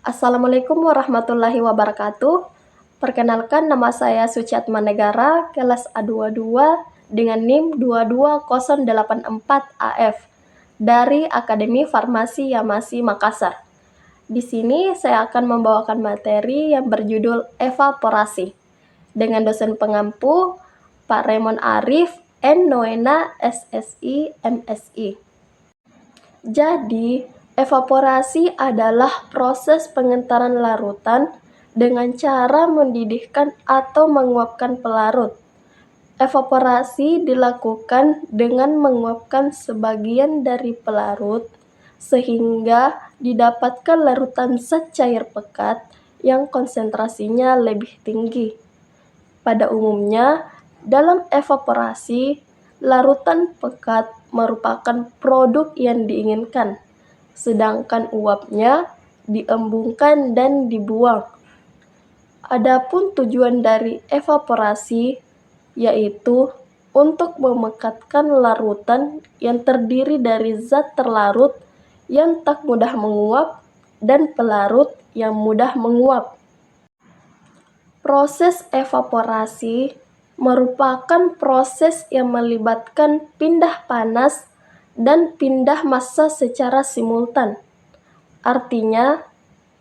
Assalamualaikum warahmatullahi wabarakatuh. Perkenalkan, nama saya Suciatma Negara, kelas A22 dengan NIM 22084AF dari Akademi Farmasi Yamasi Makassar. Di sini saya akan membawakan materi yang berjudul evaporasi dengan dosen pengampu Pak Raymond Arif, N. Noena, SSI, MSI. Jadi, evaporasi adalah proses pengentaran larutan dengan cara mendidihkan atau menguapkan pelarut. Evaporasi dilakukan dengan menguapkan sebagian dari pelarut sehingga didapatkan larutan zat cair pekat yang konsentrasinya lebih tinggi. Pada umumnya, dalam evaporasi, larutan pekat merupakan produk yang diinginkan, sedangkan uapnya diembungkan dan dibuang. Adapun tujuan dari evaporasi yaitu untuk memekatkan larutan yang terdiri dari zat terlarut yang tak mudah menguap dan pelarut yang mudah menguap. Proses evaporasi merupakan proses yang melibatkan pindah panas dan pindah massa secara simultan. Artinya,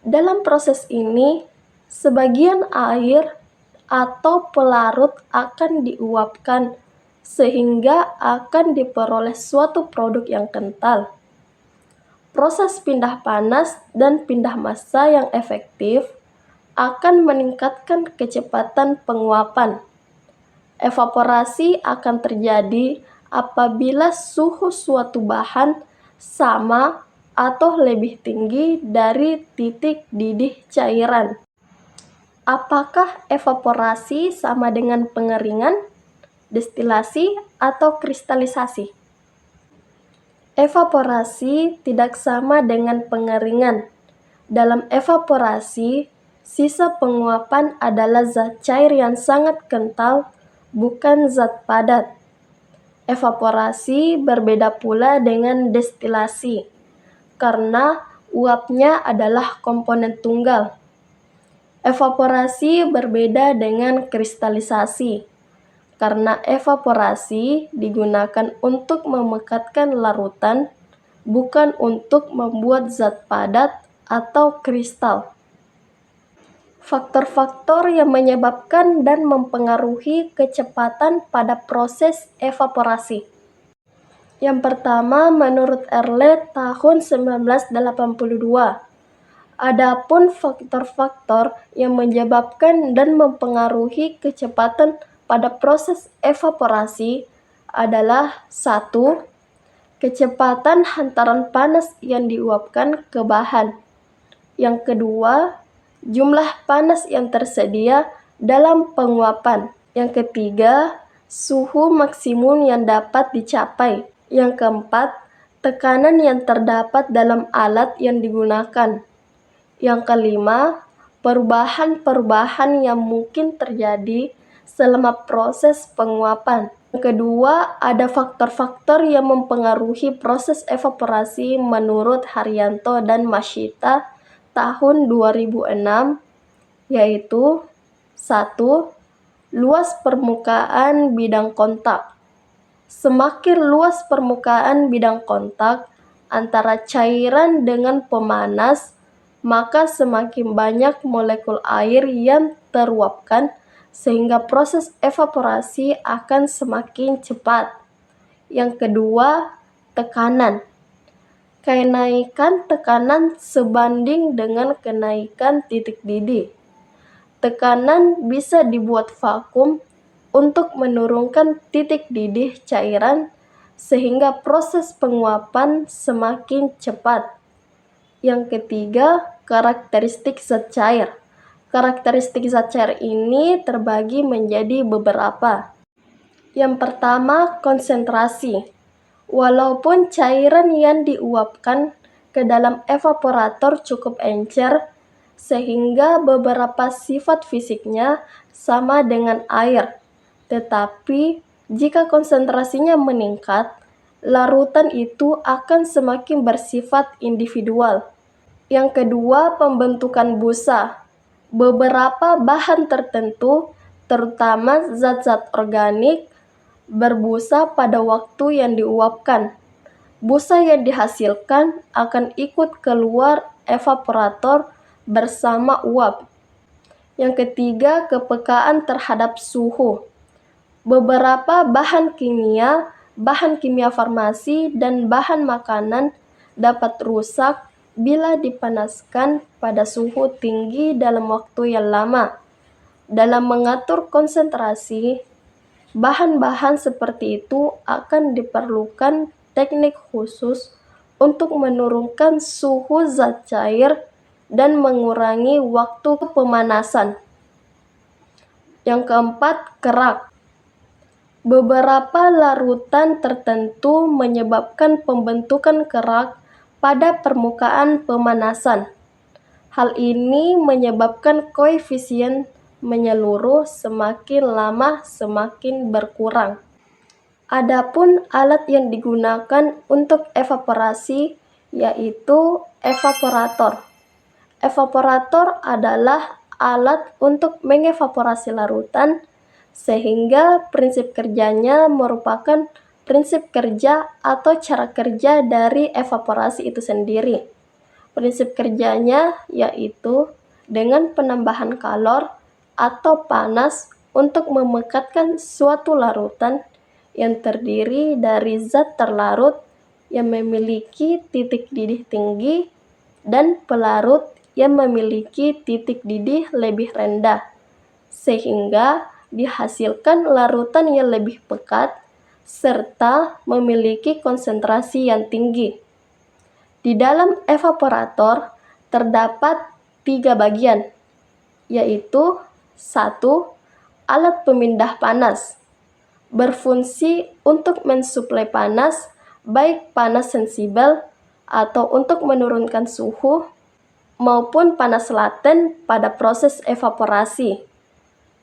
dalam proses ini, sebagian air atau pelarut akan diuapkan sehingga akan diperoleh suatu produk yang kental. Proses pindah panas dan pindah massa yang efektif akan meningkatkan kecepatan penguapan. Evaporasi akan terjadi apabila suhu suatu bahan sama atau lebih tinggi dari titik didih cairan. Apakah evaporasi sama dengan pengeringan, destilasi, atau kristalisasi? Evaporasi tidak sama dengan pengeringan. Dalam evaporasi, sisa penguapan adalah zat cair yang sangat kental, bukan zat padat. Evaporasi berbeda pula dengan destilasi, karena uapnya adalah komponen tunggal. Evaporasi berbeda dengan kristalisasi, karena evaporasi digunakan untuk memekatkan larutan, bukan untuk membuat zat padat atau kristal. Faktor-faktor yang menyebabkan dan mempengaruhi kecepatan pada proses evaporasi. Yang pertama, menurut Erle tahun 1982, adapun faktor-faktor yang menyebabkan dan mempengaruhi kecepatan pada proses evaporasi adalah 1. Kecepatan hantaran panas yang diuapkan ke bahan. Yang kedua, jumlah panas yang tersedia dalam penguapan. Yang ketiga, suhu maksimum yang dapat dicapai. Yang keempat, tekanan yang terdapat dalam alat yang digunakan. Yang kelima, perubahan-perubahan yang mungkin terjadi selama proses penguapan. Yang kedua, ada faktor-faktor yang mempengaruhi proses evaporasi menurut Haryanto dan Mashita tahun 2006, yaitu 1. Luas permukaan bidang kontak. Semakin luas permukaan bidang kontak antara cairan dengan pemanas, maka semakin banyak molekul air yang teruapkan sehingga proses evaporasi akan semakin cepat. Yang kedua, tekanan. Kenaikan tekanan sebanding dengan kenaikan titik didih. Tekanan bisa dibuat vakum untuk menurunkan titik didih cairan sehingga proses penguapan semakin cepat. Yang ketiga, karakteristik zat cair. Karakteristik zat cair ini terbagi menjadi beberapa. Yang pertama, konsentrasi. Walaupun cairan yang diuapkan ke dalam evaporator cukup encer, sehingga beberapa sifat fisiknya sama dengan air, tetapi jika konsentrasinya meningkat, larutan itu akan semakin bersifat individual. Yang kedua, pembentukan busa. Beberapa bahan tertentu, terutama zat-zat organik, berbusa pada waktu yang diuapkan. Busa yang dihasilkan akan ikut keluar evaporator bersama uap. Yang ketiga, kepekaan terhadap suhu. Beberapa bahan kimia farmasi, dan bahan makanan dapat rusak bila dipanaskan pada suhu tinggi dalam waktu yang lama. Dalam mengatur konsentrasi, bahan-bahan seperti itu akan diperlukan teknik khusus untuk menurunkan suhu zat cair dan mengurangi waktu pemanasan. Yang keempat, kerak. Beberapa larutan tertentu menyebabkan pembentukan kerak pada permukaan pemanasan. Hal ini menyebabkan koefisien menyeluruh semakin lama semakin berkurang. Adapun alat yang digunakan untuk evaporasi yaitu evaporator. Evaporator adalah alat untuk mengevaporasi larutan, sehingga prinsip kerjanya merupakan prinsip kerja atau cara kerja dari evaporasi itu sendiri. Prinsip kerjanya yaitu dengan penambahan kalor atau panas untuk memekatkan suatu larutan yang terdiri dari zat terlarut yang memiliki titik didih tinggi dan pelarut yang memiliki titik didih lebih rendah, sehingga dihasilkan larutan yang lebih pekat serta memiliki konsentrasi yang tinggi. Di dalam evaporator terdapat 3 bagian, yaitu 1. Alat pemindah panas. Berfungsi untuk mensuplai panas, baik panas sensibel atau untuk menurunkan suhu, maupun panas laten pada proses evaporasi.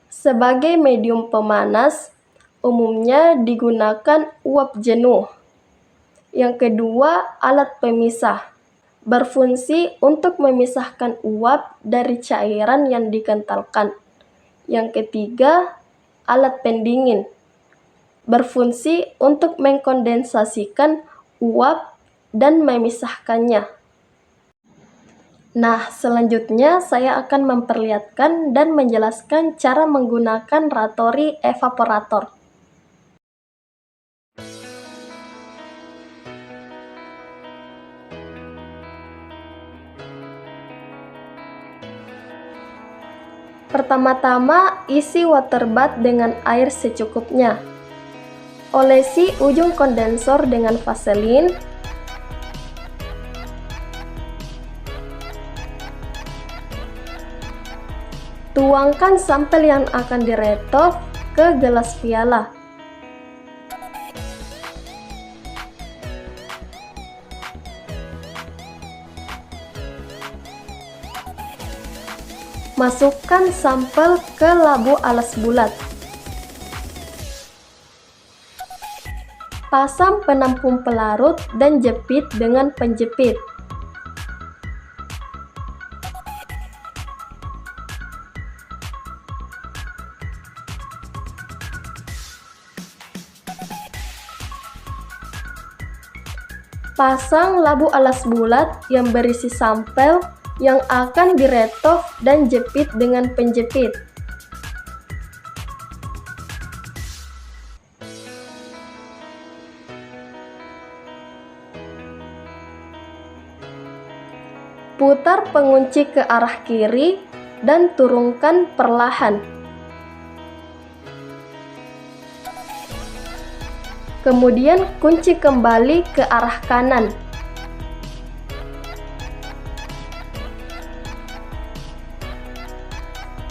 Sebagai medium pemanas, umumnya digunakan uap jenuh. Yang kedua, alat pemisah. Berfungsi untuk memisahkan uap dari cairan yang dikentalkan. Yang ketiga, alat pendingin. Berfungsi untuk mengkondensasikan uap dan memisahkannya. Nah, selanjutnya saya akan memperlihatkan dan menjelaskan cara menggunakan ratori evaporator. Pertama-tama, isi water bath dengan air secukupnya. Olesi ujung kondensor dengan vaselin. Tuangkan sampel yang akan diretop ke gelas piala. Masukkan sampel ke labu alas bulat. Pasang penampung pelarut dan jepit dengan penjepit. Pasang labu alas bulat yang berisi sampel yang akan diretop dan jepit dengan penjepit. Putar pengunci ke arah kiri dan turunkan perlahan. Kemudian kunci kembali ke arah kanan.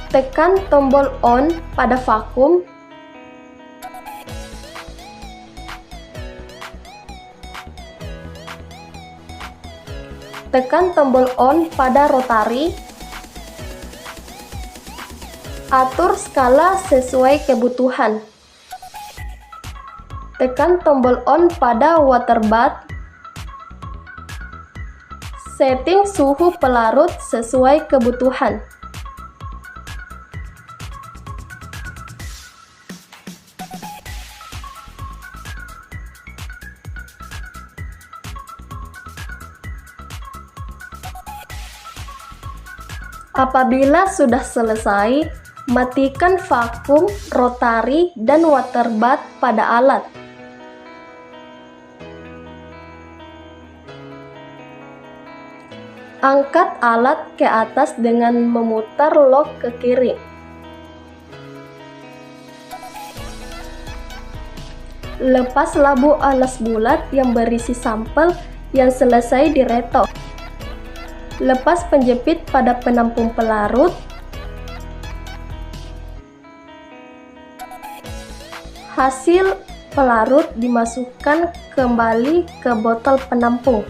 Tekan tombol on pada vakum. Tekan tombol on pada rotari. Atur skala sesuai kebutuhan. Tekan tombol on pada water bath. Setting suhu pelarut sesuai kebutuhan. Apabila sudah selesai, matikan vakum, rotari, dan water bath pada alat. Angkat alat ke atas dengan memutar lock ke kiri. Lepas labu alas bulat yang berisi sampel yang selesai diretok. Lepas penjepit pada penampung pelarut. Hasil pelarut dimasukkan kembali ke botol penampung.